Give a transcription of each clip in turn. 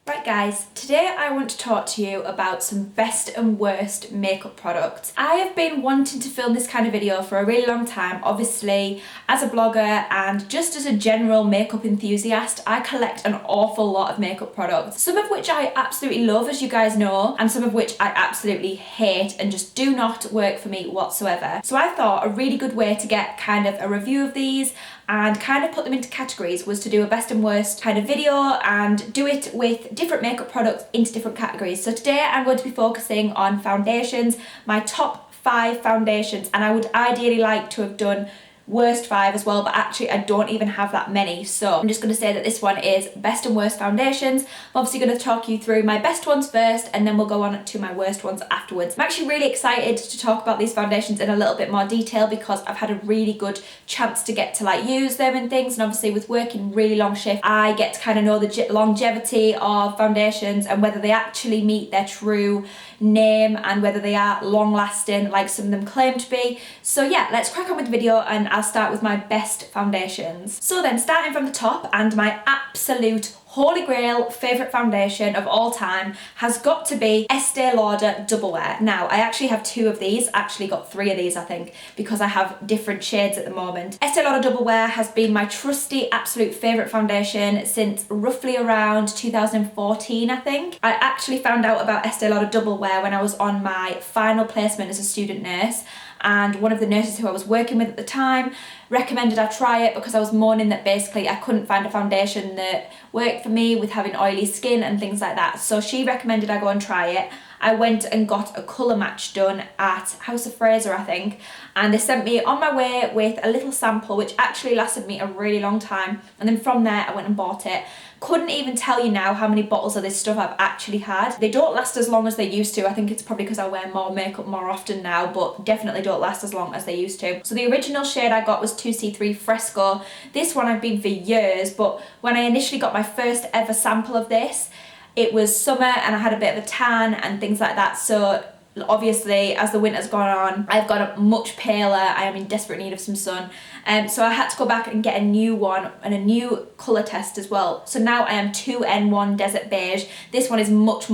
Right guys, today I want to talk to you about some best and worst makeup products. I have been wanting to film this kind of video for a really long time. Obviously, as a blogger and just as a general makeup enthusiast, I collect an awful lot of makeup products. Some of which I absolutely love, as you guys know, and some of which I absolutely hate and just do not work for me whatsoever. So I thought a really good way to get kind of a review of these and kind of put them into categories was to do a best and worst kind of video and do it with different makeup products into different categories. So today I'm going to be focusing on foundations, my top 5 foundations, and I would ideally like to have done worst 5 as well, but actually I don't even have that many, so I'm just going to say that this one is best and worst foundations. I'm obviously going to talk you through my best ones first and then we'll go on to my worst ones afterwards. I'm actually really excited to talk about these foundations in a little bit more detail because I've had a really good chance to get to use them and things, and obviously with working really long shifts I get to kind of know the longevity of foundations and whether they actually meet their true name and whether they are long lasting like some of them claim to be. So yeah, let's crack on with the video and I'll start with my best foundations. So then, starting from the top, and my absolute holy grail favourite foundation of all time has got to be Estee Lauder Double Wear. Now, I actually have 2 of these, actually got 3 of these I think, because I have different shades at the moment. Estee Lauder Double Wear has been my trusty absolute favourite foundation since roughly around 2014 I think. I actually found out about Estee Lauder Double Wear when I was on my final placement as a student nurse, and one of the nurses who I was working with at the time recommended I try it because I was moaning that basically I couldn't find a foundation that worked for me with having oily skin and things like that. So she recommended I go and try it. I went and got a colour match done at House of Fraser I think, and they sent me on my way with a little sample which actually lasted me a really long time, and then from there I went and bought it. Couldn't even tell you now how many bottles of this stuff I've actually had. They don't last as long as they used to. I think it's probably because I wear more makeup more often now, but definitely don't last as long as they used to. So the original shade I got was 2C3 Fresco. This one I've been for years, but when I initially got my first ever sample of this, it was summer and I had a bit of a tan and things like that. So obviously as the winter's gone on I've got much paler. I am in desperate need of some sun, so I had to go back and get a new one and a new colour test as well. So now I am 2N1 Desert Beige. This one is much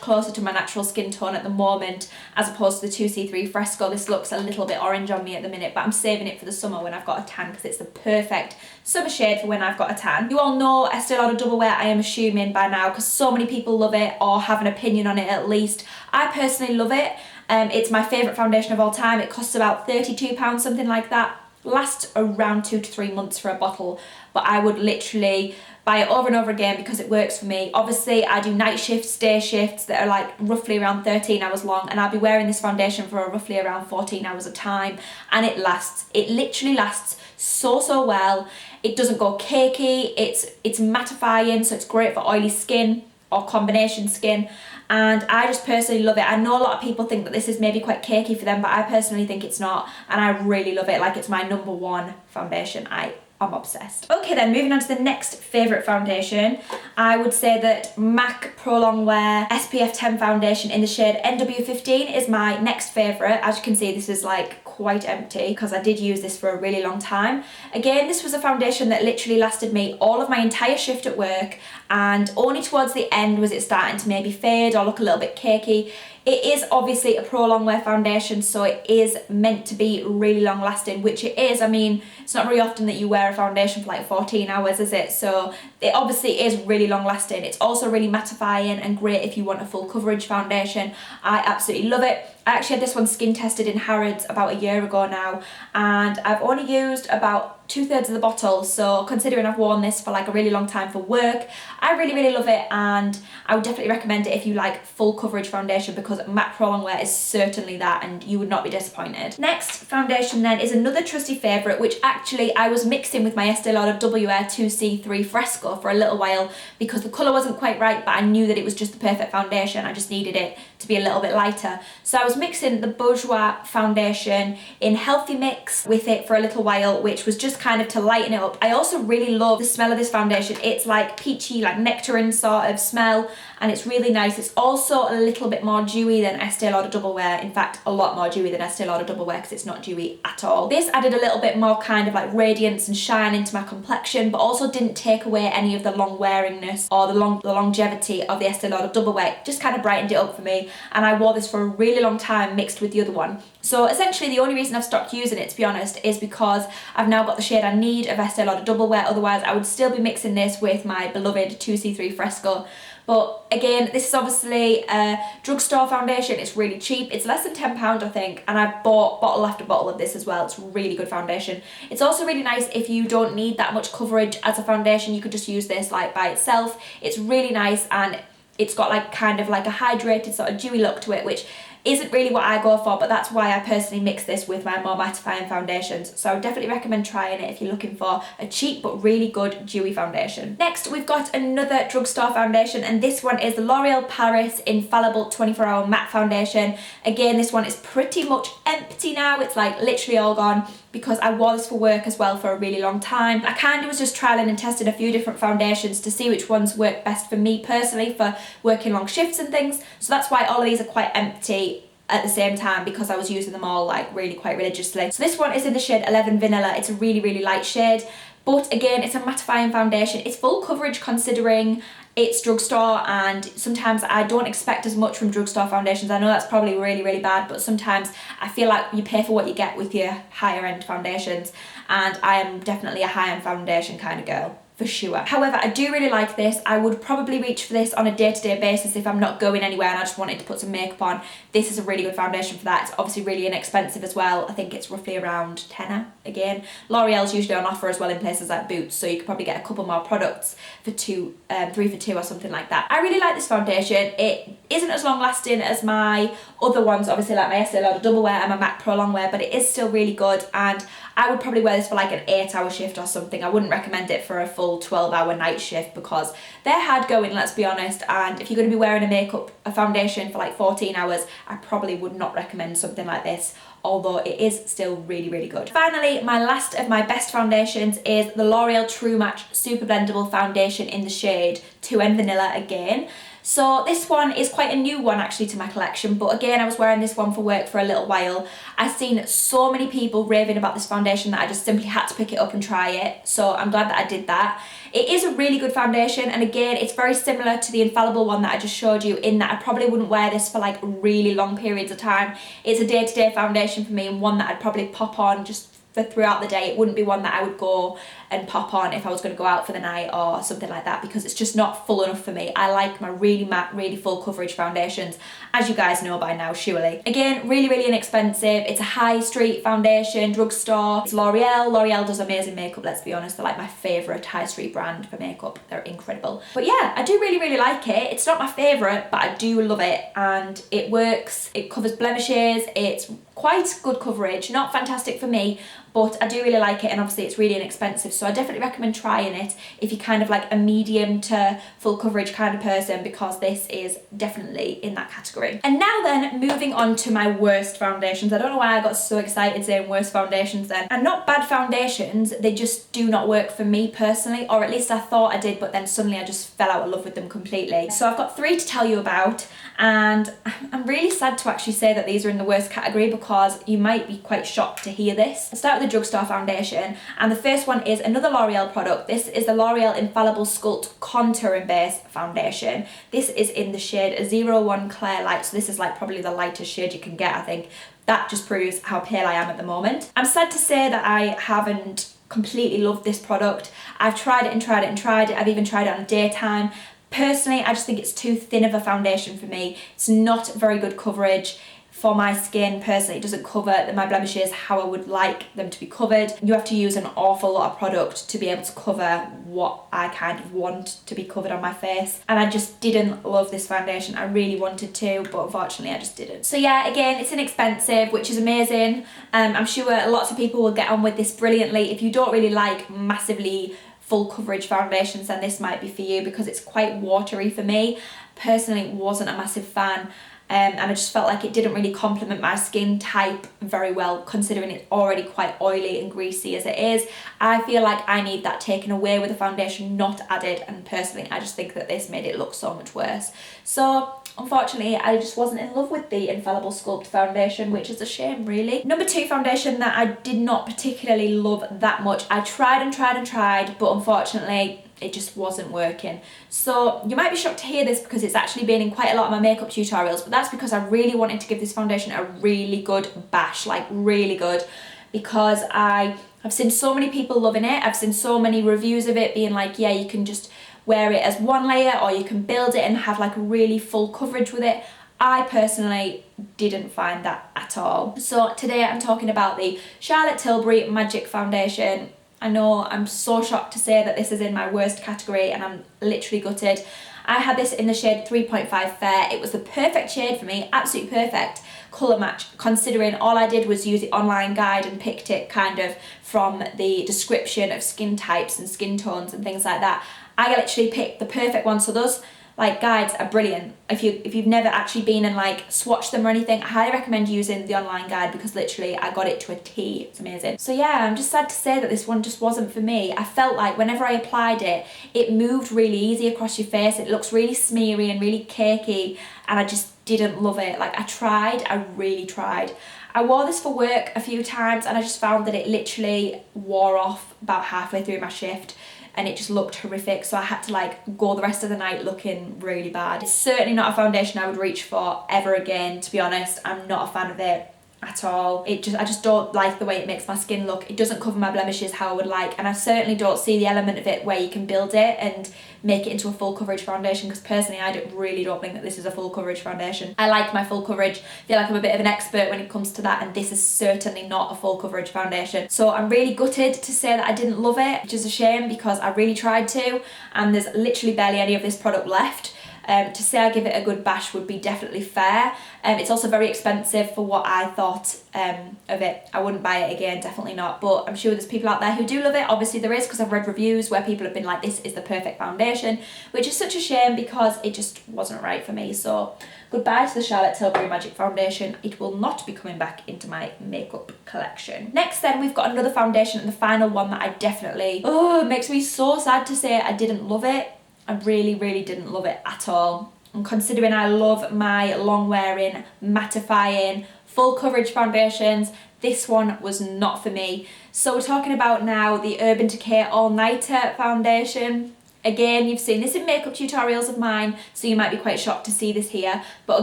closer to my natural skin tone at the moment as opposed to the 2C3 Fresco. This looks a little bit orange on me at the minute, but I'm saving it for the summer when I've got a tan because it's the perfect summer shade for when I've got a tan. You all know Estee Lauder Double Wear, I am assuming by now, because so many people love it or have an opinion on it at least. I personally love it. It's my favourite foundation of all time. It costs about £32, something like that. Lasts around 2 to 3 months for a bottle, but I would literally buy it over and over again because it works for me. Obviously I do night shifts, day shifts that are roughly around 13 hours long, and I'll be wearing this foundation for roughly around 14 hours of time, and it lasts. It literally lasts so well. It doesn't go cakey. It's mattifying, so it's great for oily skin or combination skin, and I just personally love it. I know a lot of people think that this is maybe quite cakey for them, but I personally think it's not, and I really love it. It's my #1 foundation. I'm obsessed. Okay then, moving on to the next favourite foundation, I would say that MAC Prolongwear SPF 10 foundation in the shade NW15 is my next favourite. As you can see, this is quite empty because I did use this for a really long time. Again, this was a foundation that literally lasted me all of my entire shift at work, and only towards the end was it starting to maybe fade or look a little bit cakey. It is obviously a Prolongwear foundation, so it is meant to be really long lasting, which it is. I mean, it's not very often that you wear a foundation for 14 hours, is it? So it obviously is really long lasting. It's also really mattifying and great if you want a full coverage foundation. I absolutely love it. I actually had this one skin tested in Harrods about a year ago now, and I've only used about 2/3 of the bottle, so considering I've worn this for a really long time for work, I really love it, and I would definitely recommend it if you like full coverage foundation, because MAC Prolongwear is certainly that and you would not be disappointed. Next foundation then is another trusty favourite, which actually I was mixing with my Estee Lauder Double Wear 2C3 Fresco for a little while because the colour wasn't quite right, but I knew that it was just the perfect foundation. I just needed it to be a little bit lighter. So I was mixing the Bourjois foundation in Healthy Mix with it for a little while, which was just kind of to lighten it up. I also really love the smell of this foundation. It's like peachy, like nectarine sort of smell, and it's really nice. It's also a little bit more dewy than Estee Lauder Double Wear. In fact, a lot more dewy than Estee Lauder Double Wear because it's not dewy at all. This added a little bit more kind of like radiance and shine into my complexion, but also didn't take away any of the long wearingness or the longevity of the Estee Lauder Double Wear. Just kind of brightened it up for me, and I wore this for a really long time mixed with the other one. So essentially the only reason I've stopped using it, to be honest, is because I've now got the shade I need of Estee Lauder Double Wear. Otherwise I would still be mixing this with my beloved 2C3 Fresco. But again, this is obviously a drugstore foundation. It's really cheap. It's less than £10, I think, and I've bought bottle after bottle of this as well. It's really good foundation. It's also really nice if you don't need that much coverage as a foundation. You could just use this like by itself. It's really nice, and it's got like kind of like a hydrated sort of dewy look to it, which isn't really what I go for, but that's why I personally mix this with my more mattifying foundations. So I would definitely recommend trying it if you're looking for a cheap but really good dewy foundation. Next, we've got another drugstore foundation, and this one is the L'Oreal Paris Infallible 24-Hour Matte Foundation. Again, this one is pretty much empty now. It's like literally all gone because I wore this for work as well for a really long time. I kind of was just trialing and testing a few different foundations to see which ones work best for me personally for working long shifts and things. So that's why all of these are quite empty at the same time, because I was using them all like really quite religiously. So this one is in the shade 11 Vanilla. It's a really, really light shade, but again, it's a mattifying foundation. It's full coverage considering it's drugstore, and sometimes I don't expect as much from drugstore foundations. I know that's probably really, really bad, but sometimes I feel like you pay for what you get with your higher end foundations, and I am definitely a high-end foundation kind of girl, for sure. However, I do really like this. I would probably reach for this on a day-to-day basis if I'm not going anywhere and I just wanted to put some makeup on. This is a really good foundation for that. It's obviously really inexpensive as well. I think it's roughly around tenner again. L'Oreal's usually on offer as well in places like Boots, so you could probably get a couple more products for 3 for 2 or something like that. I really like this foundation. It isn't as long lasting as my other ones, obviously like my Estee Lauder Double Wear and my MAC Prolongwear, but it is still really good, and I would probably wear this for like an 8-hour shift or something. I wouldn't recommend it for a full 12-hour night shift because they're hard going, let's be honest, and if you're going to be wearing a foundation for like 14 hours, I probably would not recommend something like this, although it is still really, really good. Finally, my last of my best foundations is the L'Oreal True Match Super Blendable Foundation in the shade 2N Vanilla again. So this one is quite a new one actually to my collection, but again, I was wearing this one for work for a little while. I've seen so many people raving about this foundation that I just simply had to pick it up and try it, so I'm glad that I did that. It is a really good foundation, and again, it's very similar to the Infallible one that I just showed you in that I probably wouldn't wear this for like really long periods of time. It's a day-to-day foundation for me, and one that I'd probably pop on just for throughout the day. It wouldn't be one that I would go and pop on if I was going to go out for the night or something like that, because it's just not full enough for me. I like my really matte, really full coverage foundations, as you guys know by now surely. Again, really, really inexpensive. It's a high street foundation, drugstore. It's L'Oreal. L'Oreal does amazing makeup, let's be honest. They're like my favourite high street brand for makeup. They're incredible. But yeah, I do really, really like it. It's not my favourite, but I do love it, and it works. It covers blemishes. It's quite good coverage, not fantastic for me, but I do really like it, and obviously it's really inexpensive, so I definitely recommend trying it if you're kind of like a medium to full coverage kind of person, because this is definitely in that category. And now then, moving on to my worst foundations. I don't know why I got so excited saying worst foundations then. And not bad foundations, they just do not work for me personally, or at least I thought I did, but then suddenly I just fell out of love with them completely. So I've got 3 to tell you about, and I'm really sad to actually say that these are in the worst category, because you might be quite shocked to hear this. I'll start with the drugstore foundation, and the first one is another L'Oreal product. This is the L'Oreal Infallible Sculpt Contour and Base Foundation. This is in the shade 01 Clear Light, so this is like probably the lightest shade you can get, I think. That just proves how pale I am at the moment. I'm sad to say that I haven't completely loved this product. I've tried it and tried it and tried it. I've even tried it on daytime. Personally, I just think it's too thin of a foundation for me. It's not very good coverage for my skin. Personally, it doesn't cover my blemishes how I would like them to be covered. You have to use an awful lot of product to be able to cover what I kind of want to be covered on my face, and I just didn't love this foundation. I really wanted to, but unfortunately I just didn't. So yeah, again, it's inexpensive, which is amazing. I'm sure lots of people will get on with this brilliantly. If you don't really like massively full coverage foundations, then this might be for you, because it's quite watery for me. Personally, wasn't a massive fan. and I just felt like it didn't really complement my skin type very well, considering it's already quite oily and greasy as it is. I feel like I need that taken away with the foundation, not added, and personally I just think that this made it look so much worse. So unfortunately, I just wasn't in love with the Infallible Sculpt foundation, which is a shame really. Number 2 foundation that I did not particularly love that much. I tried and tried and tried, but unfortunately it just wasn't working. So you might be shocked to hear this because it's actually been in quite a lot of my makeup tutorials, but that's because I really wanted to give this foundation a really good bash, like really good, because I've seen so many people loving it. I've seen so many reviews of it being like, yeah, you can just wear it as one layer or you can build it and have like really full coverage with it. I personally didn't find that at all. So today I'm talking about the Charlotte Tilbury Magic Foundation. I know I'm so shocked to say that this is in my worst category and I'm literally gutted. I had this in the shade 3.5 Fair. It was the perfect shade for me, absolutely perfect colour match, considering all I did was use the online guide and picked it kind of from the description of skin types and skin tones and things like that. I literally picked the perfect one. So those like guides are brilliant. If you've never actually been and like swatched them or anything, I highly recommend using the online guide because literally I got it to a T. It's amazing. So yeah, I'm just sad to say that this one just wasn't for me. I felt like whenever I applied it, it moved really easy across your face. It looks really smeary and really cakey, and I just didn't love it. Like I really tried. I wore this for work a few times and I just found that it literally wore off about halfway through my shift, and it just looked horrific, so I had to like go the rest of the night looking really bad. It's certainly not a foundation I would reach for ever again, to be honest. I'm not a fan of it at all. I just don't like the way it makes my skin look. It doesn't cover my blemishes how I would like, and I certainly don't see the element of it where you can build it and make it into a full coverage foundation, because personally I really don't think that this is a full coverage foundation. I like my full coverage. I feel like I'm a bit of an expert when it comes to that, and this is certainly not a full coverage foundation. So I'm really gutted to say that I didn't love it, which is a shame because I really tried to, and there's literally barely any of this product left. To say I give it a good bash would be definitely fair. It's also very expensive for what I thought of it. I wouldn't buy it again, definitely not, but I'm sure there's people out there who do love it. Obviously there is, because I've read reviews where people have been like, this is the perfect foundation, which is such a shame because it just wasn't right for me. So goodbye to the Charlotte Tilbury Magic Foundation. It will not be coming back into my makeup collection. Next then, we've got another foundation, and the final one that I definitely, it makes me so sad to say I didn't love it. I really didn't love it at all. And considering I love my long wearing, mattifying, full coverage foundations, this one was not for me. So we're talking about now the Urban Decay All Nighter foundation. Again, you've seen this in makeup tutorials of mine, so you might be quite shocked to see this here. But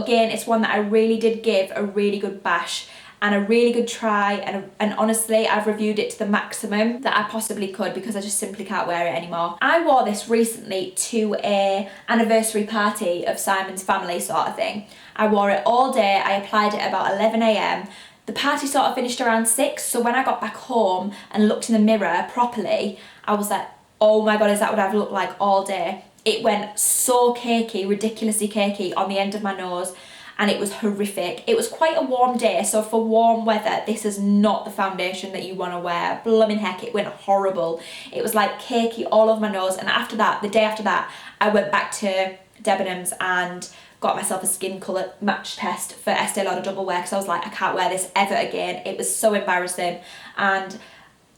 again, it's one that I really did give a really good bash and a really good try, and honestly I've reviewed it to the maximum that I possibly could because I just simply can't wear it anymore. I wore this recently to a anniversary party of Simon's family sort of thing. I wore it all day. I applied it at about 11 AM. The party sort of finished around 6, so when I got back home and looked in the mirror properly, I was like, oh my god, is that what I've looked like all day? It went so cakey, ridiculously cakey on the end of my nose, and it was horrific. It was quite a warm day, so for warm weather, this is not the foundation that you want to wear. Blooming heck, it went horrible. It was like cakey all over my nose, and after that, the day after that, I went back to Debenhams and got myself a skin colour match test for Estee Lauder Double Wear, because I was like, I can't wear this ever again. It was so embarrassing, and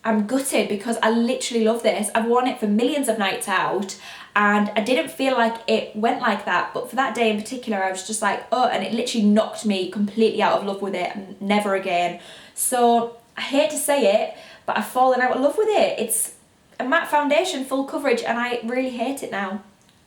I'm gutted because I literally love this. I've worn it for millions of nights out, and I didn't feel like it went like that, but for that day in particular I was just like, oh, and it literally knocked me completely out of love with it, and never again. So I hate to say it, but I've fallen out of love with it. It's a matte foundation, full coverage, and I really hate it now.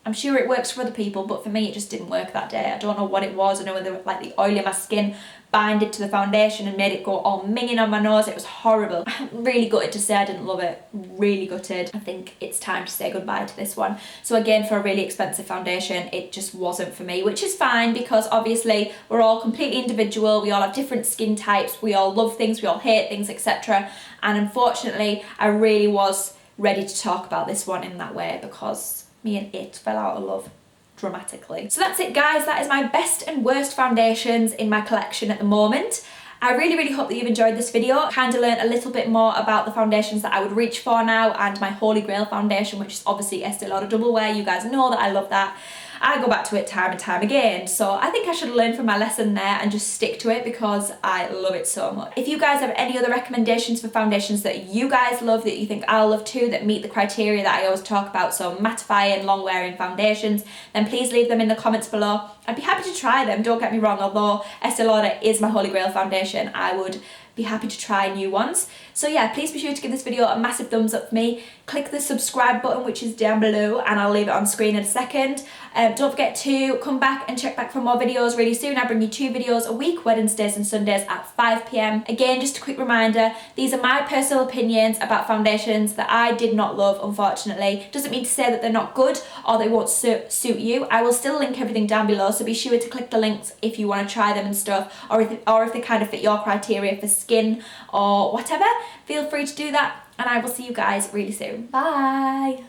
I'm sure it works for other people, but for me it just didn't work that day. I don't know what it was. I know whether like the oil in my skin binded to the foundation and made it go all minging on my nose. It was horrible. I'm really gutted to say I didn't love it. Really gutted. I think it's time to say goodbye to this one. So again, for a really expensive foundation, it just wasn't for me, which is fine because obviously we're all completely individual. We all have different skin types. We all love things, we all hate things, etc. And unfortunately, I really was ready to talk about this one in that way because me and it fell out of love dramatically. So that's it guys, that is my best and worst foundations in my collection at the moment. I really hope that you've enjoyed this video. Kind of learned a little bit more about the foundations that I would reach for now, and my holy grail foundation, which is obviously Estee Lauder Double Wear. You guys know that I love that. I go back to it time and time again. So I think I should learn from my lesson there and just stick to it because I love it so much. If you guys have any other recommendations for foundations that you guys love, that you think I'll love too, that meet the criteria that I always talk about, so mattifying, long wearing foundations, then please leave them in the comments below. I'd be happy to try them, don't get me wrong, although Estee Lauder is my holy grail foundation, I would be happy to try new ones. So yeah, please be sure to give this video a massive thumbs up for me. Click the subscribe button, which is down below, and I'll leave it on screen in a second. Don't forget to come back and check back for more videos really soon. I bring you 2 videos a week, Wednesdays and Sundays at 5 p.m. Again, just a quick reminder, these are my personal opinions about foundations that I did not love, unfortunately. Doesn't mean to say that they're not good or they won't suit you. I will still link everything down below, so be sure to click the links if you want to try them and stuff, or if they kind of fit your criteria for skin or whatever. Feel free to do that, and I will see you guys really soon. Bye.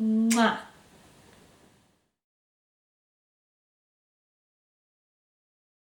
Mwah.